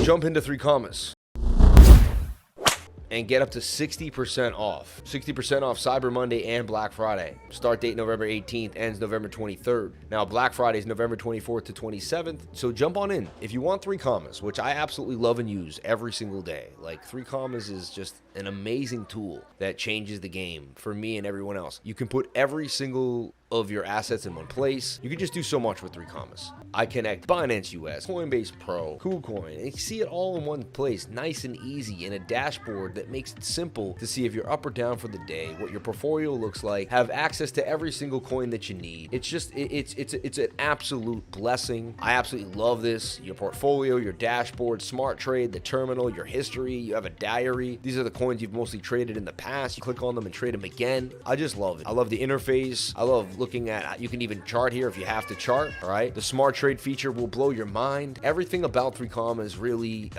jump into 3Commas and get up to 60% off. 60% off Cyber Monday and Black Friday. Start date November 18th, ends November 23rd. Now, Black Friday is November 24th to 27th, so jump on in. If you want 3Commas, which I absolutely love and use every single day, like 3Commas is just an amazing tool that changes the game for me and everyone else. You can put every single of your assets in one place. You can just do so much with 3Commas. I connect Binance US, Coinbase Pro, KuCoin, and you see it all in one place, nice and easy, in a dashboard that makes it simple to see if you're up or down for the day, what your portfolio looks like, have access to every single coin that you need. It's just, it's an absolute blessing. I absolutely love this. Your portfolio, your dashboard, smart trade, the terminal, your history, you have a diary. These are the coins you've mostly traded in the past. You click on them and trade them again. I just love it. I love the interface. I love looking at, you can even chart here if you have to chart, all right? The smart trade feature will blow your mind. Everything about 3Commas really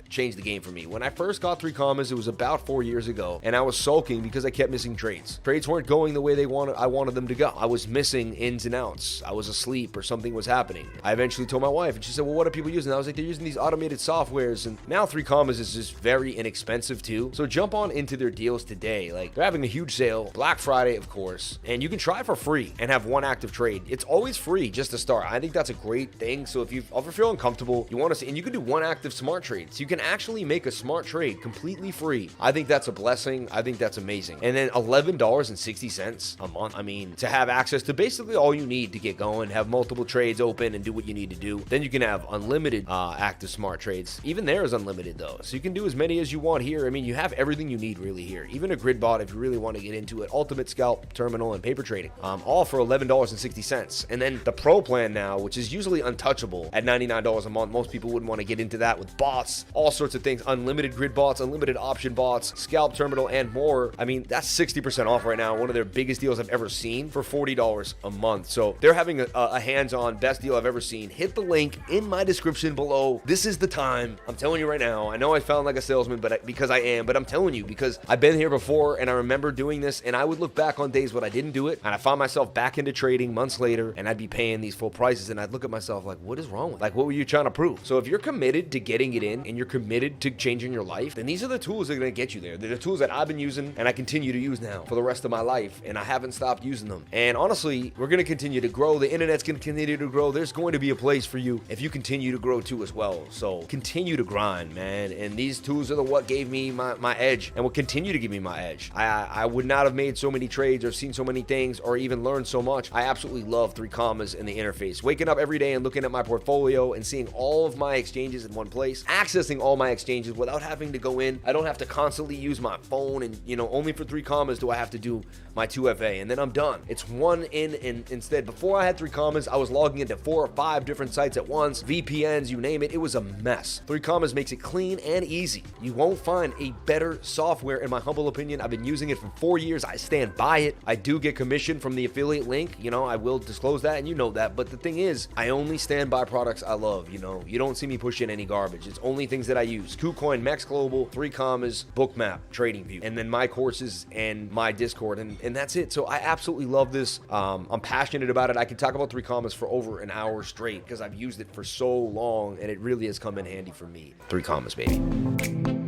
changed the game for me. When I first got 3Commas, it was about 4 years ago, and I was sulking because I kept missing trades. Trades weren't going the way I wanted them to go. I was missing ins and outs. I was asleep or something was happening. I eventually told my wife, and she said, well, what are people using? I was like, they're using these automated softwares, and now 3Commas is just very inexpensive too. So jump on into their deals today. Like, they're having a huge sale, Black Friday, of course, and you can try for free and have one active trade. It's always free just to start. I think that's a great thing. So if you ever feel uncomfortable, you want to see, and you can do one active smart trade. So you can actually make a smart trade completely free. I think that's a blessing. I think that's amazing. And then $11.60 a month. I mean, to have access to basically all you need to get going, have multiple trades open and do what you need to do. Then you can have unlimited active smart trades. Even there is unlimited though. So you can do as many as you want here. I mean, you have everything you need really here. Even a grid bot if you really want to get into it. Ultimate scalp, terminal, and paper trading. All for $11.60. And then the pro plan now, which is usually untouchable at $99 a month. Most people wouldn't want to get into that with bots, all sorts of things, unlimited grid bots, unlimited option bots, scalp terminal, and more. I mean, that's 60% off right now. One of their biggest deals I've ever seen for $40 a month. So they're having a hands-on best deal I've ever seen. Hit the link in my description below. This is the time. I'm telling you right now. I know I sound like a salesman, because I am, but I'm telling you because I've been here before and I remember doing this, and I would look back on days when I didn't do it and I found myself back into trading months later, and I'd be paying these full prices, and I'd look at myself like, what is wrong with, like, what were you trying to prove? So if you're committed to getting it in and you're committed to changing your life, then these are the tools that are going to get you there. They're the tools that I've been using and I continue to use now for the rest of my life, and I haven't stopped using them. And honestly, we're going to continue to grow. The internet's going to continue to grow. There's going to be a place for you if you continue to grow too as well. So continue to grind, man. And these tools are what gave me my edge and will continue to give me my edge. I would not have made so many trades or seen so many things or even learned so much. I absolutely love 3Commas and the interface. Waking up every day and looking at my portfolio and seeing all of my exchanges in one place, accessing all my exchanges without having to go in. I don't have to constantly use my phone, and only for 3Commas do I have to do my 2FA, and then I'm done. It's one in, and instead, before I had 3Commas, I was logging into 4 or 5 different sites at once, VPNs, you name it. It was a mess. 3Commas makes it clean and easy. You won't find a better software, in my humble opinion. I've been using it for 4 years. I stand by it. I do get commission from the affiliate link. I will disclose that, and you know that. But the thing is, I only stand by products I love. You don't see me pushing any garbage. It's only things that I use. KuCoin, Max Global, 3Commas, Bookmap, TradingView, and then my courses and my Discord, and that's it. So I absolutely love this. I'm passionate about it. I can talk about 3Commas for over an hour straight because I've used it for so long, and it really has come in handy for me. 3Commas, baby.